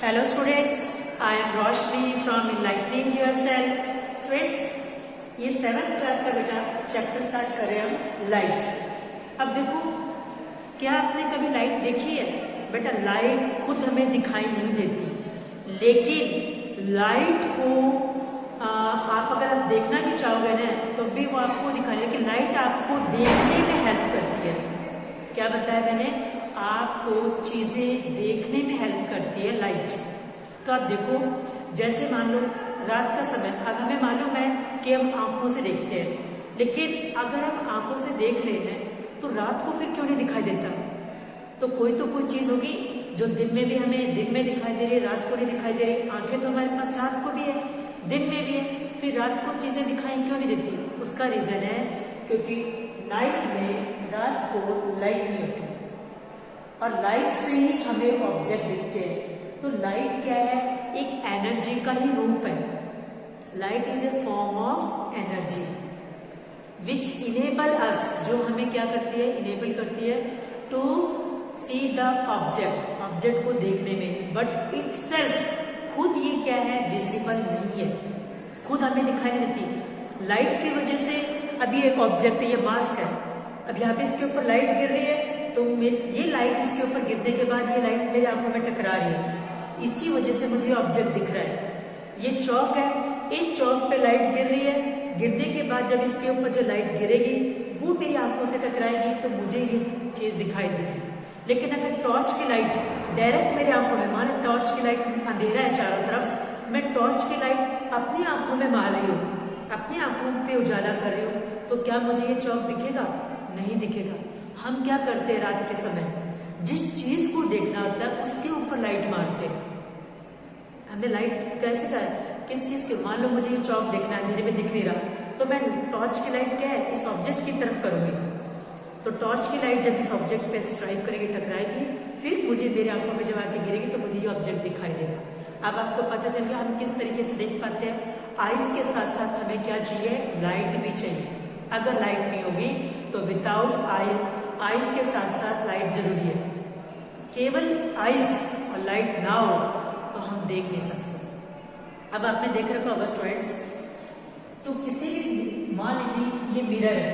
Hello students, I am Roshni from Enlightening Yourself. Students, ये 7th class का बेटा chapter start कर रहे हैं हम लाइट। अब देखो, क्या आपने कभी लाइट देखी है? बेटा लाइट खुद हमें दिखाई नहीं देती, लेकिन लाइट को आप अगर आप देखना भी चाहोगे ना तो भी वो आपको दिखाई, लेकिन लाइट आपको देखने में हेल्प करती है। क्या बताया मैंने? आपको चीजें देखने में हेल्प करती है लाइट। तो आप देखो, जैसे मान लो रात का समय, अब हमें मालूम है कि हम आंखों से देखते हैं, लेकिन अगर हम आंखों से देख रहे हैं तो रात को फिर क्यों नहीं दिखाई देता? तो कोई चीज होगी जो दिन में भी हमें दिन में दिखाई दे रही है, रात को नहीं दिखाई दे रही। आंखें तो हमारे पास रात को भी है, दिन में भी है, फिर रात को चीजें दिखाई क्यों नहीं देती? उसका रीजन है क्योंकि लाइट में रात को लाइट नहीं होती और लाइट से ही हमें ऑब्जेक्ट दिखते हैं। तो लाइट क्या है? एक एनर्जी का ही रूप है। Light is a form of energy which enable us, जो हमें क्या करती है? इनेबल करती है to see the object, object को देखने में। बट इटसेल्फ, खुद ये क्या है? विजिबल नहीं है, खुद हमें दिखाई नहीं देती। लाइट की वजह से अभी एक ऑब्जेक्ट है, ये मास्क है, अब यहाँ पे इसके ऊपर लाइट गिर रही है तो ये लाइट इसके ऊपर गिरने के बाद ये लाइट मेरी आंखों में टकरा रही है, इसकी वजह से मुझे ऑब्जेक्ट दिख रहा है। ये चौक है, इस चौक पे लाइट गिर रही है, गिरने के बाद जब इसके ऊपर जो लाइट गिरेगी वो मेरी आंखों से टकराएगी तो मुझे ये चीज दिखाई देगी। लेकिन अगर टॉर्च की लाइट डायरेक्ट मेरी आंखों में, मान लो टॉर्च की लाइट अंधेरा है चारों तरफ, मैं टॉर्च की लाइट अपनी आंखों में मार रही हूँ, अपनी आंखों पे उजाला कर रही हूँ, तो क्या मुझे ये चौक दिखेगा? नहीं दिखेगा। हम क्या करते हैं रात के समय? जिस चीज को देखना होता है उसके ऊपर लाइट मारते हैं। हमें लाइट कैसे का है? किस चीज के? मान लो मुझे ये चौक देखना है, अंधेरे में दिख नहीं रहा, तो मैं टॉर्च की लाइट क्या है? इस ऑब्जेक्ट की तरफ करूंगी। तो टॉर्च की लाइट जब इस ऑब्जेक्ट पे स्ट्राइक करेगी, टकराएगी, फिर मुझे मेरी आंखों पे जब आके गिरेगी तो मुझे ये ऑब्जेक्ट दिखाई देगा। अब आपको पता चल गया हम किस तरीके से देख पाते हैं। आइज के साथ साथ हमें क्या चाहिए? लाइट भी चाहिए। अगर लाइट नहीं होगी तो विदाउट आइज के साथ साथ लाइट जरूरी है। केवल आइज और लाइट ना हो तो हम देख नहीं सकते। अब आपने देख रखा होगा स्टूडेंट्स, तो किसी भी, मान लीजिए ये मिरर है,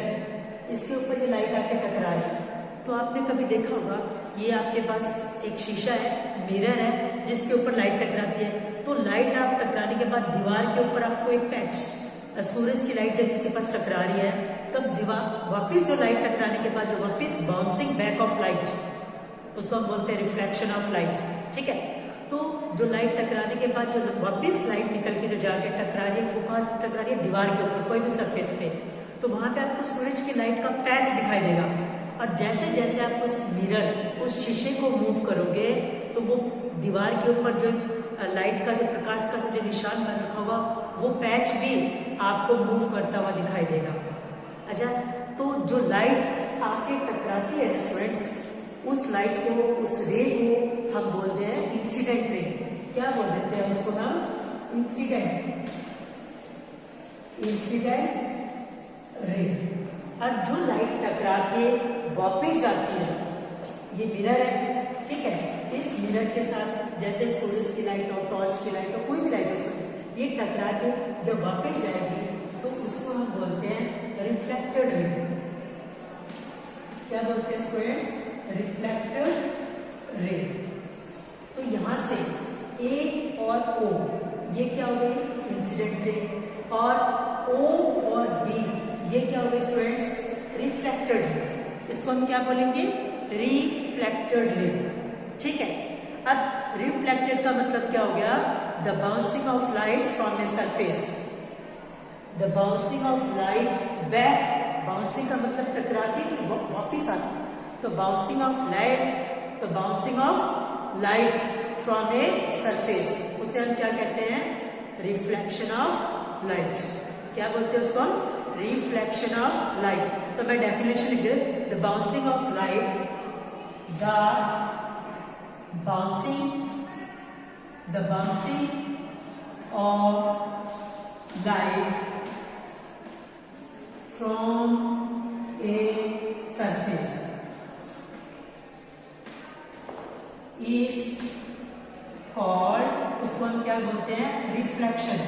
इसके ऊपर ये लाइट आके टकरा रही है, तो आपने कभी देखा होगा ये आपके पास एक शीशा है, मिरर है, जिसके ऊपर लाइट टकराती है। तो लाइट आप टकराने के बाद दीवार के ऊपर आपको एक पैच, सूरज की लाइट जब इसके पास टकरा रही है तब दीवार वापिस, जो लाइट टकराने के बाद जो वापिस बाउंसिंग बैक ऑफ लाइट, उसको हम बोलते हैं रिफ्लेक्शन ऑफ लाइट। ठीक है, तो जो लाइट टकराने के बाद जो वापिस लाइट निकल के जो जाके टकरा रही है, वो कहाँ टकरा रही है? दीवार के ऊपर, कोई भी सरफेस पे। तो वहां पे आपको सूरज की लाइट का पैच दिखाई देगा, और जैसे जैसे आप उस मिरर, उस शीशे को मूव करोगे तो वो दीवार के ऊपर जो लाइट का जो प्रकाश का जो निशान बन रखा होगा वो पैच भी आपको मूव करता हुआ दिखाई देगा। अच्छा, तो जो लाइट आके टकराती है स्टूडेंट्स, उस लाइट को, उस रे को हम बोलते हैं इंसिडेंट रे। क्या बोल देते हैं उसको हम? Incident ray. और जो लाइट टकरा के वापिस जाती है, ये मिरर है, ठीक है, इस मिरर के साथ जैसे सूरज की लाइट हो, टॉर्च की लाइट हो, कोई भी लाइट हो, ये टकरा के जब वापिस जाएगी तो उसको हम बोलते हैं रिफ्लेक्टेड रे। क्या बोलते हैं स्टूडेंट्स? Reflected ray. तो यहां से ए और ओ, ये क्या हो गई? Incident ray. और ओ और बी, ये क्या हो गई स्टूडेंट्स? Reflected ray. इसको हम क्या बोलेंगे? Reflected ray. ठीक है, अब रिफ्लेक्टेड का मतलब क्या हो गया? The bouncing of light from a surface, the bouncing of light back. Bouncing का मतलब टकराती फिर वापिस आती, तो बाउंसिंग ऑफ लाइट, तो bouncing of light from a surface, उसे हम क्या कहते हैं? Reflection of light. क्या बोलते हैं उसको हम? Reflection of light. तो मैं डेफिनेशन लिख दे, the bouncing of light, the bouncing of light from a surface is called, उसको हम क्या बोलते हैं, रिफ्लेक्शन।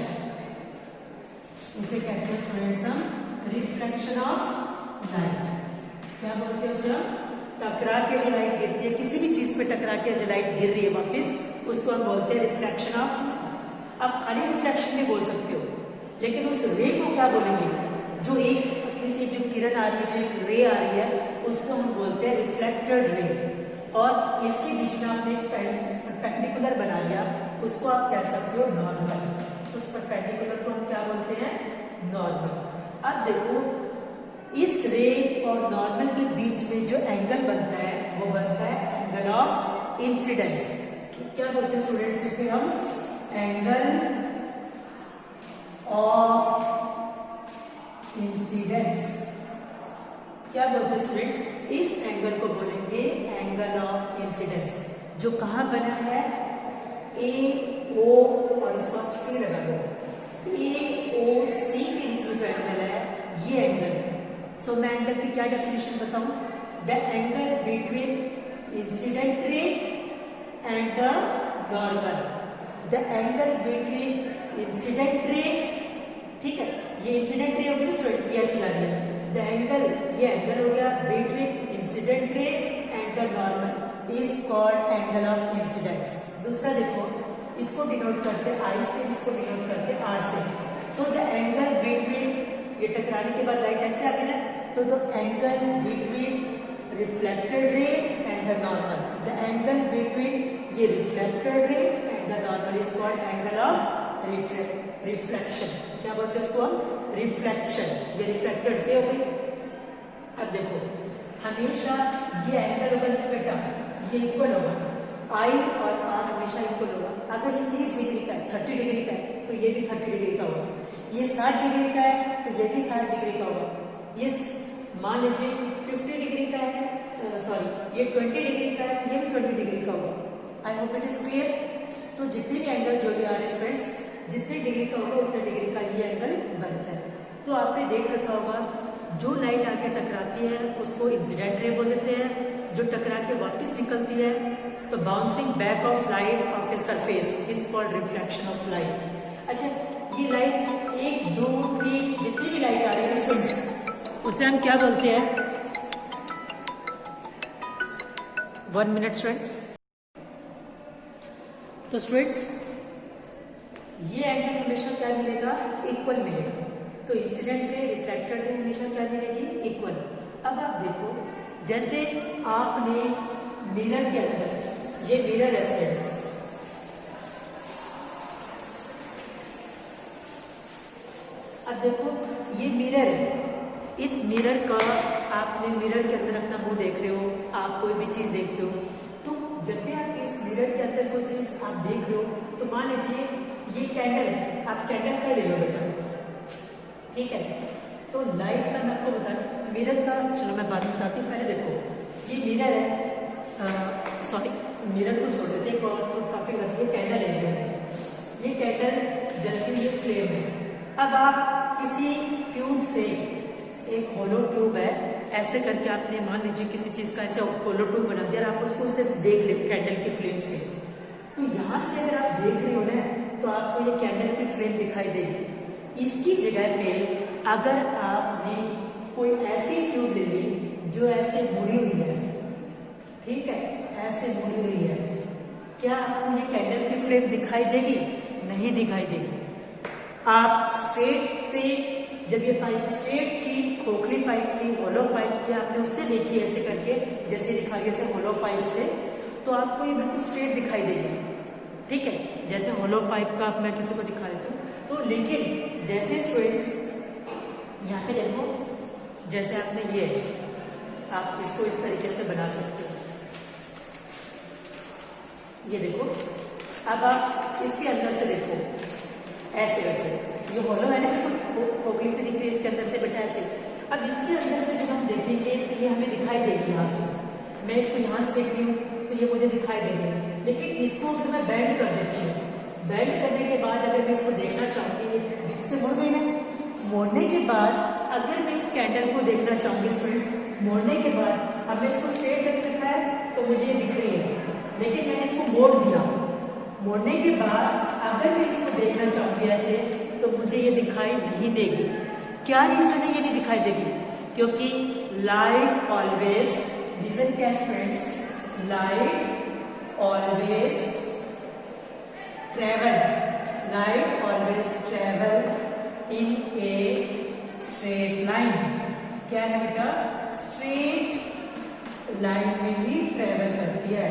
इसे कहते हैं स्टूडेंट्स हम रिफ्लेक्शन ऑफ लाइट। क्या बोलते हैं उसे हम, टकरा के जो लाइट गिरती है, किसी भी चीज पे टकरा के जो लाइट गिर रही है वापस, उसको हम बोलते हैं रिफ्लेक्शन ऑफ। आप खाली रिफ्लेक्शन भी बोल सकते हो, लेकिन उस रे को क्या बोलेंगे, जो एक पतली सी जो किरण आ रही है, जो एक रे आ रही है, उसको हम बोलते हैं रिफ्लेक्टेड रे। और इसके बीच में आपने एक परपेंडिकुलर बना लिया, उसको आप कह सकते हो नॉर्मल। उस परपेंडिकुलर को हम क्या बोलते हैं, नॉर्मल। अब देखो इस रे और नॉर्मल के बीच में जो एंगल बनता है वो बनता है एंगल ऑफ इंसिडेंस। क्या बोलते हैं स्टूडेंट्स उसे हम, एंगल ऑफ इंसिडेंस। क्या बोलते हैं स्टूडेंट्स, इस एंगल को बोलेंगे एंगल ऑफ इंसिडेंस, जो कहां बना है, ए ओ, और इसको आप सी लगा दो, ए ओ सी के बीच में जो एंगल है ये एंगल। सो मैं एंगल की क्या डेफिनेशन बताऊं, the angle between incident ray and the normal, the angle between incident ray, ठीक है, ये इंसिडेंट रे हो गई, स्ट्रेट ये ऐसे ला लिया, द एंगल, ये एंगल हो गया between incident ray and the normal is called angle of incidence. दूसरा देखो, इसको डिनोट करते आई से, इसको डिनोट करते आर से। सो द एंगल बिटवीन, ये टकराने के बाद लाइट ऐसे आ गई ना, तो the angle between reflected ray and the normal, the angle between ये reflected ray and the normal is called angle of reflection. क्या बोलते हैं उसको हम, रिफ्लेक्शन। ये रिफ्लेक्टेड रे हो गई। अब देखो हमेशा ये एंगल होगा ना बेटा, ये इक्वल होगा, आई और आर हमेशा इक्वल होगा। अगर ये 30 डिग्री का है, 30 डिग्री का है, तो ये भी 30 डिग्री का होगा। ये 60 डिग्री का है तो ये भी 60 डिग्री का होगा। ये मान लीजिए 50 डिग्री का है, सॉरी ये 20 डिग्री का है, तो ये भी 20 डिग्री का होगा। आई होप इट इज क्लियर। तो जितने भी एंगल जो भी आ रहे हैं फ्रेंड्स, जितने डिग्री का होगा उतने डिग्री का ये एंगल बनता है। तो आपने देख रखा होगा, जो लाइट आके टकराती है उसको इंसिडेंट रे बोल देते हैं, जो टकरा के वापस निकलती है तो bouncing back of light of a surface is called reflection of light. अच्छा, ये लाइट 1 2 3 जितनी भी लाइट आ रही है स्टूडेंट्स, उसे हम क्या बोलते हैं, 1 मिनट स्टूडेंट्स। तो स्टूडेंट्स ये एंगल हमेशा क्या मिलेगा, इक्वल मिलेगा। तो इंसिडेंट रे, रिफ्लेक्टेड रे हमेशा क्या मिलेगी, इक्वल। अब आप देखो, जैसे आपने मिरर के अंदर, ये मिरर है फ्रेंड्स, अब देखो ये मिरर है, इस मिरर का आपने मिरर के अंदर अपना मुंह देख रहे हो, आप कोई भी चीज देखते हो, तो जब भी आप इस मिरर के अंदर कोई चीज आप देख रहे हो, तो मान लीजिए ये कैंडल है, आप कैंडल का ले लो बेटा, ठीक है। तो लाइट का मैं आपको बता, मिरर का चलो मैं बाद में बताती हूँ, पहले देखो ये मिरर है, सॉरी मिरर को छोड़ देते, एक और टॉपिक बताइए, कैंडल है, ये कैंडल जलती हुई फ्लेम है। अब आप किसी ट्यूब से, एक होलो ट्यूब है, ऐसे करके आपने मान लीजिए किसी चीज का ऐसे होलो ट्यूब बना दिया और आप उसको उसे देख ले कैंडल की फ्लेम से, तो यहाँ से अगर आप देख रहे हो ना, तो आपको ये कैंडल की फ्लेम दिखाई देगी। इसकी जगह पे अगर आपने कोई ऐसी ट्यूब ले ली जो ऐसे मुड़ी हुई है, ठीक है, ऐसे मुड़ी हुई है, क्या आपको ये कैंडल की फ्लेम दिखाई देगी? नहीं दिखाई देगी। आप स्ट्रेट से, जब ये पाइप स्ट्रेट थी, खोखली पाइप थी, होलो पाइप थी, आपने उससे देखी ऐसे करके, जैसे दिखा रही है होलो पाइप से, तो आपको ये बिल्कुल स्ट्रेट दिखाई देगी, ठीक है, जैसे होलो पाइप का मैं किसी को दिखा देता हूँ। तो लेकिन जैसे स्टूडेंट्स यहाँ पे देखो, जैसे आपने ये, आप इसको इस तरीके से बना सकते हो, ये देखो। अब आप इसके अंदर से देखो, ऐसे रखो, ये होलो है ना, खोखली से दिख रही है, इसके अंदर से बेटा ऐसे। अब इसके अंदर से जब हम देखेंगे तो ये हमें दिखाई देगी यहाँ से, मैं इसको यहाँ से देख रही हूँ तो ये मुझे दिखाई देगी, लेकिन इसको अगर मैं बेंड कर देती हूँ, बेंड करने के बाद अगर मैं इसको देखना चाहूंगी, बीच से मुड़ गई ना, मोड़ने के बाद अगर मैं इस कैंडल को देखना चाहूंगी स्टूडेंट्स, मोड़ने के बाद अब मैं इसको स्ट्रेट रख रखा है तो मुझे ये दिख रही है, लेकिन मैंने इसको मोड़ दिया, मोड़ने के बाद अगर मैं इसको देखना चाहूंगी ऐसे तो मुझे ये दिखाई नहीं देगी। क्या रीजन है ये नहीं दिखाई देगी? क्योंकि लाइट ऑलवेज, रीजन क्या है friends? Light always travel in a straight line. क्या है बेटा? स्ट्रेट लाइन में ही ट्रेवल करती है।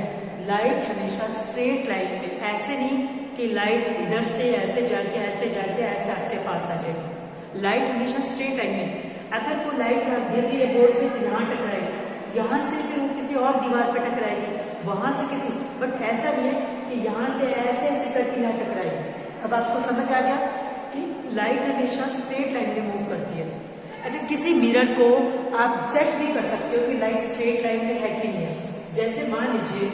लाइट हमेशा स्ट्रेट लाइन में, ऐसे नहीं कि लाइट इधर से ऐसे जाके ऐसे आपके पास आ जाएगी। लाइट हमेशा स्ट्रेट लाइन में। अगर वो लाइट यहाँ गिर रही है बोर्ड से, यहाँ टकराएगी, यहाँ से फिर वो किसी और दीवार पर टकराएगी, वहां से किसी, बट ऐसा नहीं है कि यहाँ से ऐसे करके यहाँ टकराएगी। अब आपको समझ आ गया कि लाइट हमेशा स्ट्रेट लाइन में मूव करती है। अच्छा, किसी मिरर को आप चेक भी कर सकते हो कि लाइट स्ट्रेट लाइन में है कि नहीं है। जैसे मान लीजिए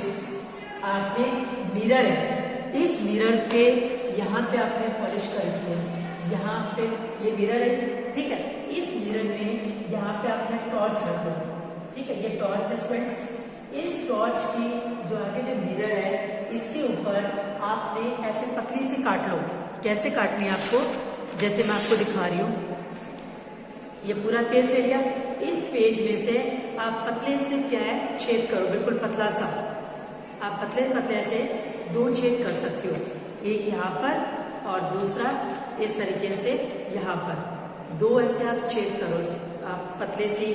आपने मिरर है, इस मिरर के यहाँ पे आपने पॉलिश कर दिया, यहाँ पे ये मिरर है, ठीक है। इस मिरर में यहाँ पे आपने टॉर्च रख दो, ठीक है, ये टॉर्च है स्टूडेंट्स। इस टॉर्च की जो आगे जो मिरर है, इसके ऊपर आपने ऐसे पतली से काट लो। कैसे काटनी है आपको? जैसे मैं आपको दिखा रही हूँ, ये पूरा पेज ले लिया। इस पेज में से आप पतले से क्या है, छेद करो, बिल्कुल पतला सा। आप पतले से 2 छेद कर सकते हो, एक यहाँ पर और दूसरा इस तरीके से यहाँ पर। 2 ऐसे आप छेद करो, आप पतले सी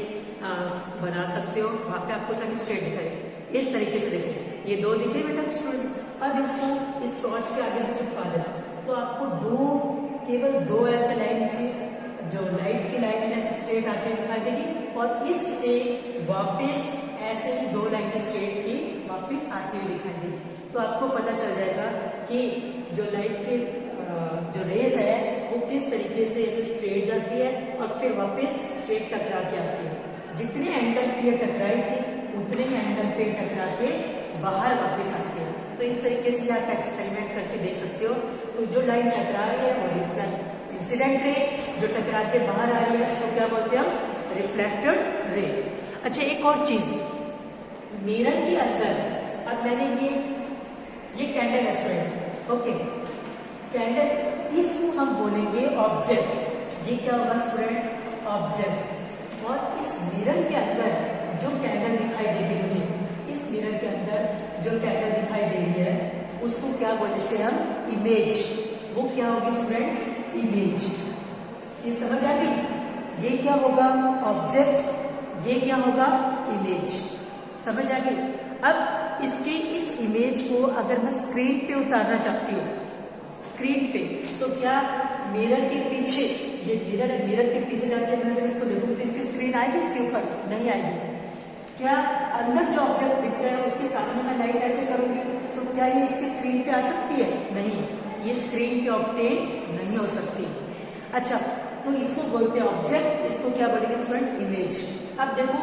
बना सकते हो, वहाँ पे आपको तक स्ट्रेट दिखाए। इस तरीके से देखिए, ये 2 दिखे बेटा स्टूडेंट। अब इसको इस टॉर्च के आगे से चिपका देना, तो आपको केवल 2 ऐसे लाइन से जो लाइट की लाइन है ऐसे स्ट्रेट आते दिखाई देगी, और इससे वापस ऐसे ही 2 लाइन स्ट्रेट की वापस आती हुई दिखाई देगी। तो आपको पता चल जाएगा कि जो लाइट के जो रेज है वो किस तरीके से ऐसे स्ट्रेट जाती है और फिर वापस स्ट्रेट टकरा के आती है। जितने एंगल पे ये टकराई थी उतने ही एंगल पे टकरा के बाहर वापस आती है। तो इस तरीके से आप एक्सपेरिमेंट करके देख सकते हो। तो जो लाइट टकरा रही है वो इंसिडेंट रे, जो टकरा के बाहर आ रही है उसको क्या बोलते हैं हम? Reflected ray. अच्छा, एक और चीज, मिरर के अंदर, अब मैंने ये कैंडल है स्टूडेंट, ओके, कैंडल, इसको हम बोलेंगे ऑब्जेक्ट। ये क्या होगा स्टूडेंट? ऑब्जेक्ट। और इस मिरर के अंदर जो कैंडल दिखाई देगी मुझे, इस मिरर के अंदर जो कैंडल दिखाई दे रही है उसको क्या बोलते हैं हम? इमेज। वो क्या होगी स्टूडेंट? इमेज। ये समझ आ गई? ये क्या होगा? ऑब्जेक्ट। ये क्या होगा? इमेज। समझ आ गई? अब इस इमेज को अगर मैं स्क्रीन पे उतारना चाहती हूँ, स्क्रीन पे, तो क्या मिरर के पीछे, ये मिरर है, मिरर के पीछे जाके मैं अगर इसको देखूँ तो इसकी स्क्रीन आएगी इसके ऊपर? नहीं आएगी। क्या अंदर जो ऑब्जेक्ट दिख रहा है उसके सामने मैं लाइट ऐसे करूंगी तो क्या ये इसकी स्क्रीन पे आ सकती है? नहीं, ये स्क्रीन पे ऑब्टेन नहीं हो सकती। अच्छा, तो इसको बोलते हैं ऑब्जेक्ट, इसको क्या बोलेंगे स्टूडेंट? इमेज। अब देखो,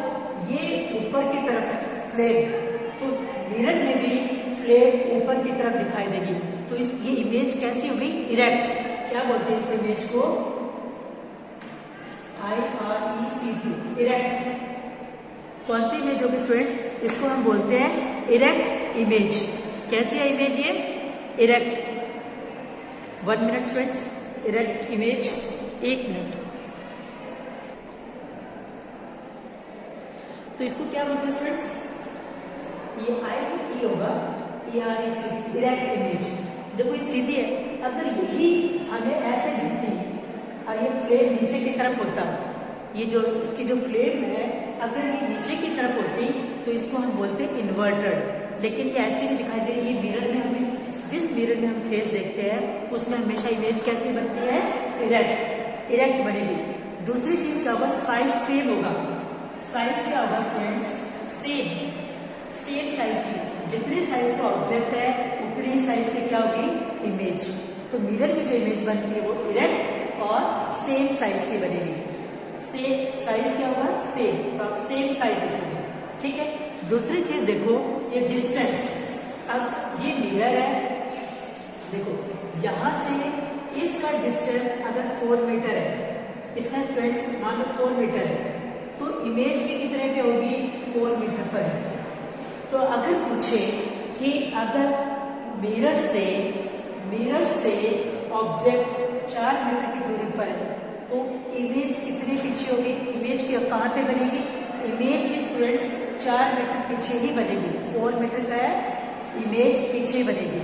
ये ऊपर की तरफ है फ्लेम, तो मिरर में भी फ्लेम ऊपर की तरफ दिखाई देगी। तो ये इमेज कैसी होगी? इरेक्ट। क्या बोलते हैं इस इमेज को? IRECT, erect. कौन सी इमेज होगी स्टूडेंट्स? इसको हम बोलते हैं इरेक्ट इमेज। कैसी है इमेज ये? Erect. 1 minute students, erect image 1 minute. तो इसको क्या बोलते हैं स्टूडेंट्स? ये IE होगा, ERECT, इरेक्ट इमेज। देखो ये सीधी है, अगर यही हमें ऐसे दिखती और ये फ्लेम नीचे की तरफ होता, ये जो इसकी जो फ्लेम है अगर ये नीचे की तरफ होती तो इसको हम बोलते हैं इन्वर्टेड। लेकिन ये ऐसे नहीं दिखाई दे रही। ये मिरर में हमें, जिस मिरर में हम फेस देखते हैं उसमें हमेशा इमेज कैसी बनती है? इरेक्ट, इरेक्ट बनेगी। दूसरी चीज क्या होगा? साइज सेम होगा। साइज क्या होगा फ्रेंड्स? सेम साइज की। जितने साइज का ऑब्जेक्ट है उतनी साइज की क्या होगी? इमेज। तो मिरर में जो इमेज बनती है वो इरेक्ट और सेम साइज की बनेगी। सेम साइज क्या होगा? सेम, तो आप सेम साइज लिखेंगे, ठीक है। दूसरी चीज देखो, ये डिस्टेंस। अब ये मिरर है, देखो यहां से इसका डिस्टेंस अगर 4 मीटर है, कितना स्टूडेंट्स? मान लो 4 मीटर है, तो इमेज भी कितने पे होगी? 4 मीटर पर है। तो अगर पूछे कि अगर मिरर से मिरर से ऑब्जेक्ट 4 मीटर की दूरी पर है, तो इमेज कितने पीछे होगी? इमेज की कहाँ पे बनेगी? इमेज भी स्टूडेंट्स 4 मीटर पीछे ही बनेगी। 4 मीटर का है, इमेज पीछे बनेगी।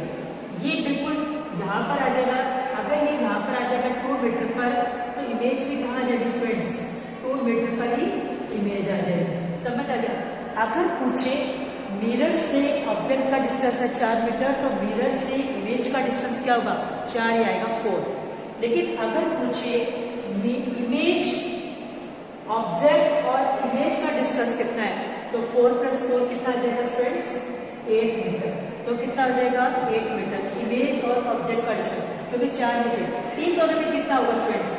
ये बिल्कुल यहाँ पर आ जाएगा। अगर ये यहाँ पर आ जाएगा 2 मीटर पर, तो इमेज भी कहाँ आ जाएगी स्टूडेंट्स? 2 मीटर पर ही इमेज आ जाएगी। समझ आ गया? अगर पूछे मिरर से ऑब्जेक्ट का डिस्टेंस है 4 मीटर, तो मिरर से इमेज का डिस्टेंस क्या होगा? 4 ही आएगा, 4। लेकिन अगर पूछे इमेज ऑब्जेक्ट और इमेज का डिस्टेंस कितना है, तो 4 + 4 कितना आ जाएगा स्टूडेंट्स? 8 मीटर। तो कितना आ जाएगा? 8 मीटर इमेज और ऑब्जेक्ट का डिस्टेंस, क्योंकि 4 मीटर। इन दोनों में कितना होगा स्टूडेंट्स?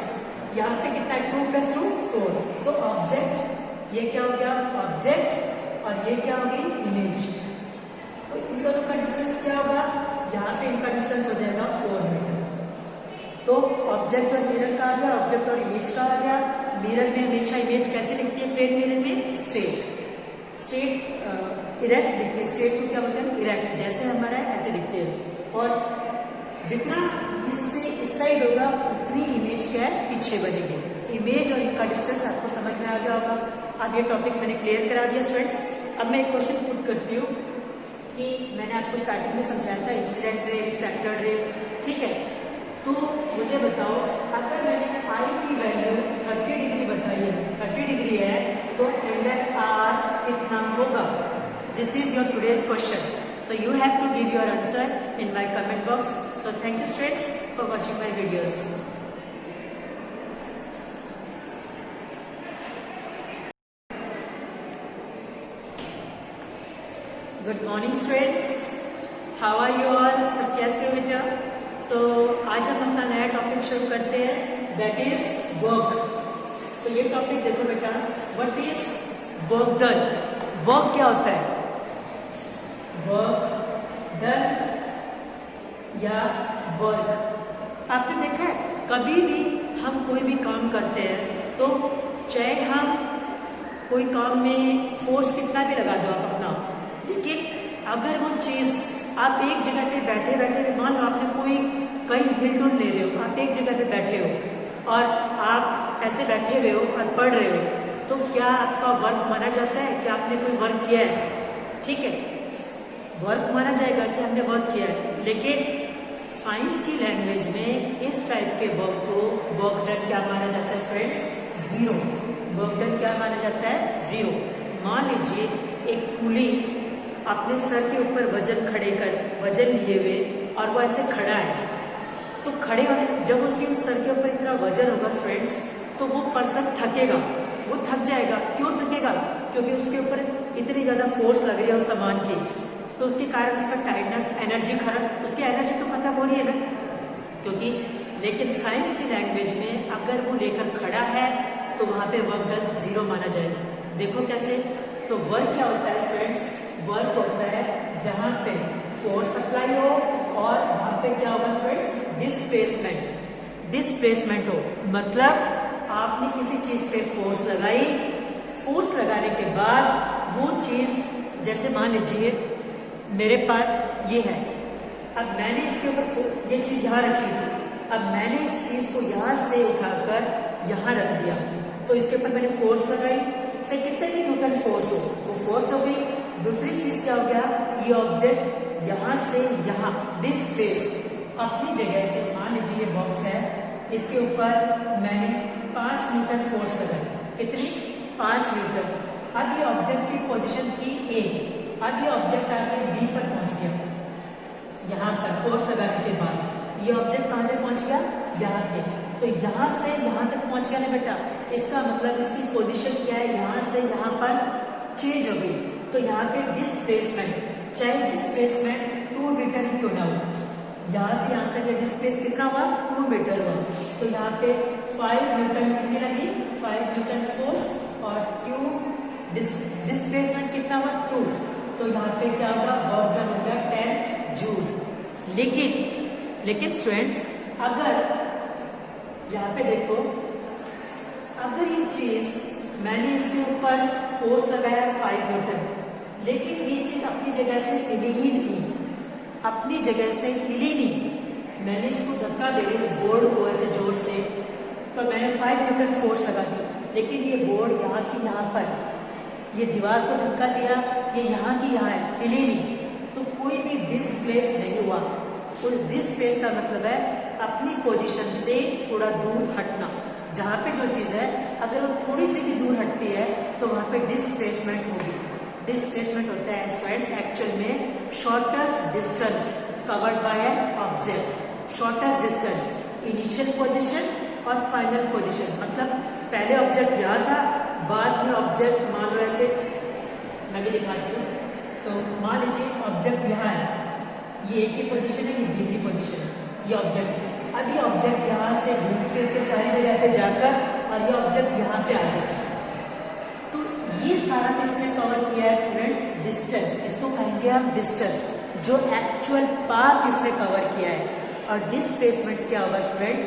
यहाँ पे कितना है? 2 + 2 4। तो ऑब्जेक्ट ये क्या हो गया? ऑब्जेक्ट, और ये क्या होगी? इमेज। तो इन दोनों का डिस्टेंस क्या होगा? यहाँ पे इनका डिस्टेंस हो जाएगा 4 मीटर। तो ऑब्जेक्ट और मिरर का आ गया, ऑब्जेक्ट और इमेज का आ गया। मिरर में हमेशा इमेज कैसे दिखती है? प्लेन मिरर में स्ट्रेट इरेक्ट दिखती है। स्ट्रेट को क्या बोलते हैं? इरेक्ट। जैसे हमारा ऐसे दिखते हैं। और जितना इससे इस साइड होगा उतनी इमेज क्या है? पीछे बनेगी। इमेज और इनका डिस्टेंस आपको समझ में आ गया होगा। अब ये टॉपिक मैंने क्लियर करा दिया स्टूडेंट्स। अब मैं एक क्वेश्चन पुट करती हूँ कि मैंने आपको स्टार्टिंग में समझाया था इंसिडेंट रे, रिफ्रैक्टेड रे, ठीक है? तो मुझे बताओ, अगर मैंने आई की वैल्यू 30 डिग्री बताई है, 30 डिग्री है, तो एंगल आर कितना होगा? This is your today's question. So you have to give your answer in my comment box. So thank you students for watching my videos. Good morning students, how are you all? सब कैसे हो बेटा? सो आज हम अपना नया topic शुरू करते हैं, दैट इज वर्क। तो ये टॉपिक देखो बेटा, what is work done? Work क्या होता है? वर्क डन या वर्क। आपने देखा है कभी भी हम कोई भी काम करते हैं, तो चाहे हम कोई काम में फोर्स कितना भी लगा दो आप अपना, लेकिन अगर वो चीज आप एक जगह पे बैठे बैठे, मान लो आपने कोई कहीं हिलडुल ले रहे हो, आप एक जगह पे बैठे हो और आप ऐसे बैठे हुए हो और पढ़ रहे हो, तो क्या आपका वर्क माना जाता है कि आपने कोई वर्क किया है? ठीक है, वर्क माना जाएगा कि हमने वर्क किया है। लेकिन साइंस की लैंग्वेज में इस टाइप के वर्क को वर्क डन क्या माना जाता है स्टूडेंट्स? जीरो। वर्क डन क्या माना जाता है? जीरो। मान लीजिए एक कूली अपने सर के ऊपर वजन लिए हुए और वो ऐसे खड़ा है, तो खड़े होने जब उसके उस सर के ऊपर इतना वजन होगा स्टूडेंट्स, तो वो पर्सन थकेगा, वो थक जाएगा। क्यों थकेगा? क्योंकि उसके ऊपर इतनी ज्यादा फोर्स लग रही है उस सामान की, तो उसके कारण उसका टायर्डनेस, एनर्जी खत्म, उसकी एनर्जी तो खत्म हो रही है ना, क्योंकि। लेकिन साइंस की लैंग्वेज में अगर वो लेकर खड़ा है तो वहां पे वर्क डन जीरो माना जाएगा। देखो कैसे? तो वर्क क्या होता है स्टूडेंट्स? वर्क होता है जहां पे फोर्स अप्लाई हो और वहां पे क्या होगा स्टूडेंट्स? डिस्प्लेसमेंट हो। मतलब आपने किसी चीज पे फोर्स लगाई, फोर्स लगाने के बाद वो चीज, जैसे मान लीजिए मेरे पास ये है, अब मैंने इसके ऊपर ये चीज यहाँ रखी थी, अब मैंने इस चीज को यहाँ से उठाकर यहाँ रख दिया, तो इसके ऊपर मैंने फोर्स लगाई, चाहे कितने भी न्यूटन फोर्स हो, वो फोर्स हो गई। दूसरी चीज क्या हो गया? ये ऑब्जेक्ट यहाँ से यहाँ डिस्प्लेस अपनी जगह से, मान लीजिए ये बॉक्स है, इसके ऊपर मैंने 5 न्यूटन फोर्स लगाई। कितनी? 5 न्यूटन। अब ये ऑब्जेक्ट की पोजीशन थी ए, अब ये ऑब्जेक्ट आके बी पर पहुंच गया, यहाँ पर फोर्स लगाने के बाद ये ऑब्जेक्ट कहाँ पे पहुंच गया? यहाँ पे। तो यहाँ से यहाँ तक पहुंच गया ना बेटा, इसका मतलब इसकी पोजीशन क्या है? यहाँ से यहाँ पर चेंज हो गई। तो यहाँ पे डिस्प्लेसमेंट, चाहे डिस्प्लेसमेंट 2 मीटर ही क्यों ना हो, यहाँ से यहाँ तक डिस्प्लेस कितना हुआ? 2 मीटर हुआ। तो यहाँ पे 5 न्यूटन कितनी लगी? 5 न्यूटन फोर्स, और 2 डिस्प्लेसमेंट कितना हुआ? 2। तो यहाँ पे क्या होगा? वर्क डन होगा 10 जूल। लेकिन स्टूडेंट्स, अगर यहाँ पे देखो, अगर ये चीज मैंने इसके ऊपर फोर्स लगाया 5 न्यूटन, लेकिन ये चीज अपनी जगह से हिली ही नहीं, अपनी जगह से हिली नहीं, मैंने इसको धक्का दे रही इस बोर्ड को ऐसे जोर से, तो मैंने 5 न्यूटन फोर्स लगा दी, लेकिन ये बोर्ड यहाँ की यहाँ पर, ये दीवार को धक्का दिया, ये यहाँ की यहाँ है, हिली नहीं, तो कोई भी डिस्प्लेस नहीं हुआ। तो डिस्प्लेस का मतलब है अपनी पोजीशन से थोड़ा दूर हटना। जहाँ पे जो चीज़ है अगर वो थोड़ी सी भी दूर हटती है तो वहाँ पे डिस्प्लेसमेंट होगी। डिस्प्लेसमेंट होता है स्टूडेंट एक्चुअल में shortest distance covered by an object. Shortest distance, initial position और फाइनल पोजीशन, मतलब पहले ऑब्जेक्ट यहाँ था, बाद में ऑब्जेक्ट मान लो ऐसे, मैं भी दिखाती हूँ। तो मान लीजिए ऑब्जेक्ट यहाँ है, ये एक ही पोजीशन है, ये बी की पोजीशन है, ये ऑब्जेक्ट है। अब ये ऑब्जेक्ट यहाँ से घूम फिर के सारी जगह पे जाकर और ये ऑब्जेक्ट यहाँ पे आ गया, तो ये सारा इसने कवर किया है स्टूडेंट्स डिस्टेंस। इसको कहेंगे हम डिस्टेंस, जो एक्चुअल पाथ इसने कवर किया है। और डिस्प्लेसमेंट क्या होगा स्टूडेंट,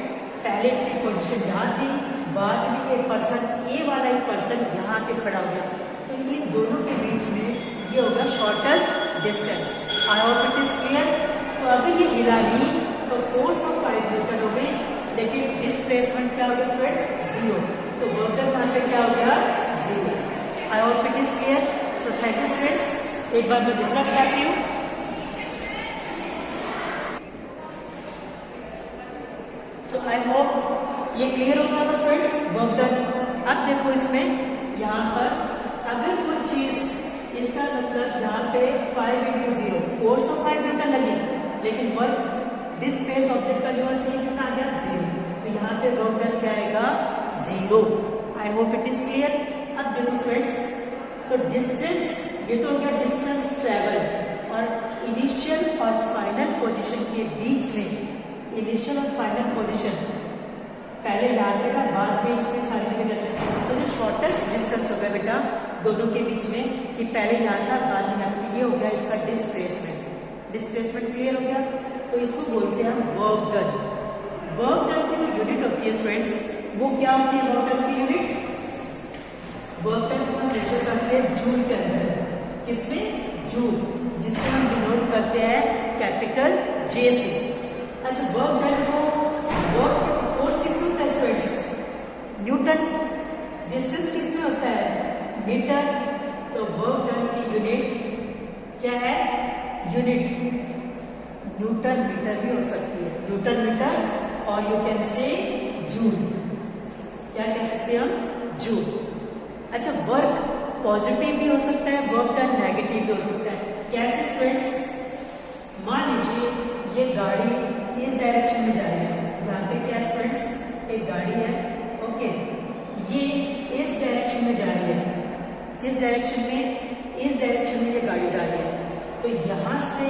पहले इसकी पोजीशन यहाँ थी, बाद में ये पर्सन, ए वाला ही पर्सन यहाँ के खड़ा हो गया, तो ये दोनों के बीच में ये होगा shortest distance. I hope it is clear. तो अगर ये हिला नहीं तो फोर्स तो 5 न्यूटन हो गई, लेकिन डिस्प्लेसमेंट क्या होगा स्टूडेंट्स, 0। तो वर्क डन यहाँ पे क्या हो गया, 0। आई hope it is clear. So thank you students. एक बार मैं दूसरा बताती हूँ। सो आई होप ये क्लियर हो गया स्टूडेंट्स, वर्क डन। अब देखो इसमें यहाँ पर अगर कोई चीज, इसका मतलब यहाँ पे 5 × 0, फोर्स तो 5 न्यूटन लगी, लेकिन वर्क डिस्प्लेस ऑब्जेक्ट का जो है कितना आ गया, 0। तो यहाँ पे वर्क डन क्या आएगा, 0। आई होप इट इज क्लियर। अब देखो स्टूडेंट्स, तो डिस्टेंस, ये तो हो गया डिस्टेंस ट्रेवल, और इनिशियल और फाइनल पोजीशन के बीच में, इनिशियल और फाइनल पोजीशन पहले यहाँ पे था, बाद में इसमें सारी जगह जाता है। तो जो शॉर्टेस्ट डिस्टेंस हो गया बेटा दोनों के बीच में, कि पहले यहाँ था बाद में यहाँ था, तो ये हो गया इसका डिस्प्लेसमेंट। डिस्प्लेसमेंट क्लियर हो गया। तो इसको बोलते हैं वर्क डन। वर्क डन की जो यूनिट होती है स्टूडेंट्स, वो क्या होती है वर्क डन की यूनिट? वर्क डन को हम मेजर करते हैं जूल के अंदर। किसमें? जूल, जिसको हम डिनोट करते हैं कैपिटल जे से। अच्छा, वर्क डन को, वर्क फोर्स किसमें होता है स्टूडेंट्स? न्यूटन। डिस्टेंस किसमें होता है? मीटर। तो वर्क डन की यूनिट क्या है? यूनिट न्यूटन मीटर भी हो सकती है, न्यूटन मीटर, और यू कैन से जूल। क्या कह सकते हैं हम? जूल। अच्छा, वर्क पॉजिटिव भी हो सकता है, वर्क डन नेगेटिव भी हो सकता है। कैसे स्टूडेंट्स? मान लीजिए ये गाड़ी इस डायरेक्शन में जा रही है, यहाँ पे क्या है स्टूडेंट्स? एक गाड़ी है, ओके, ये इस डायरेक्शन में जा रही है, किस डायरेक्शन में? इस डायरेक्शन में ये गाड़ी जा रही है। तो यहां से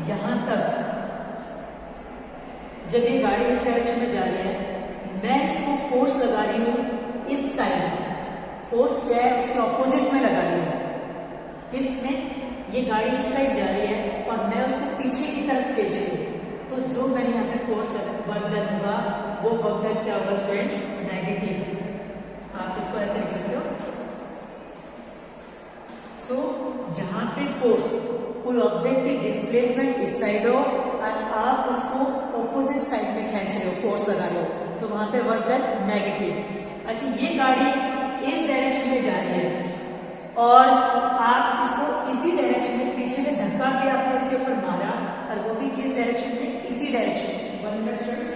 यहां तक जब ये गाड़ी इस डायरेक्शन में जा रही है, मैं इसको फोर्स लगा रही हूं इस साइड। फोर्स क्या है? उसके ऑपोजिट में लगा रही हूं। किसमें? ये गाड़ी इस साइड जा रही है और मैं उसको पीछे की तरफ खींच रही हूँ, तो जो मैंने यहाँ पे फोर्स वर्क डन हुआ, वो वर्क डन क्या होगा स्टूडेंट्स? नेगेटिव। आप इसको ऐसे लिख सकते हो। सो जहां पे फोर्स, कोई ऑब्जेक्ट की डिस्प्लेसमेंट इस साइड हो और आप उसको ऑपोजिट साइड में खींच रहे हो, फोर्स लगा रहे हो, तो वहां पे वर्क डन नेगेटिव। अच्छा, ये गाड़ी इस डायरेक्शन में जा रही है और आप इसको इसी डायरेक्शन में पीछे से धक्का भी आपने इसके ऊपर मारा, और वो भी किस डायरेक्शन में? इसी डायरेक्शन में। 1 मिनट स्टूडेंट्स,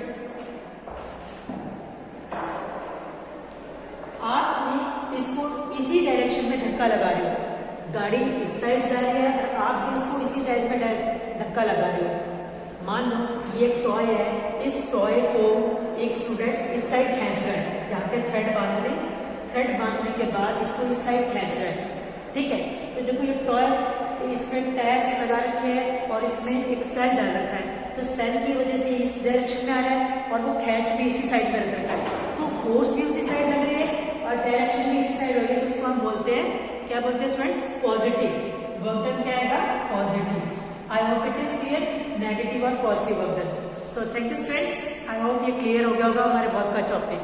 आपने इसको इसी डायरेक्शन में धक्का लगा रहे हो, गाड़ी इस साइड जा रही है और आप भी उसको इसी टाइप में धक्का लगा रहे हो। मान लो ये एक टॉय है, इस टॉय को एक स्टूडेंट इस साइड खींच रहा है, यहाँ पे थ्रेड बांध रहे, थ्रेड बांधने के बाद इसको इस साइड खींच रहा है, ठीक है। तो देखो ये टॉय, इसमें टैग्स लगा रखे हैं और इसमें एक सेल डाल रखा है, तो सेल की वजह से इस डायरेक्शन में आ रहा है और वो खींच भी इसी साइड में रख रखा है, तो फोर्स भी उसी साइड लग रही है और डायरेक्शन भी इसी साइड हो रही है। तो उसको हम बोलते हैं, क्या बोलते हैं स्टूडेंट्स? पॉजिटिव। वर्क डन क्या आएगा? Positive. I hope it is clear, negative और positive work done. So thank you students, I hope ये क्लियर हो गया होगा हमारे वर्क का टॉपिक।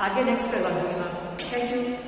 आगे नेक्स्ट करवा दूंगी मैं। Thank you.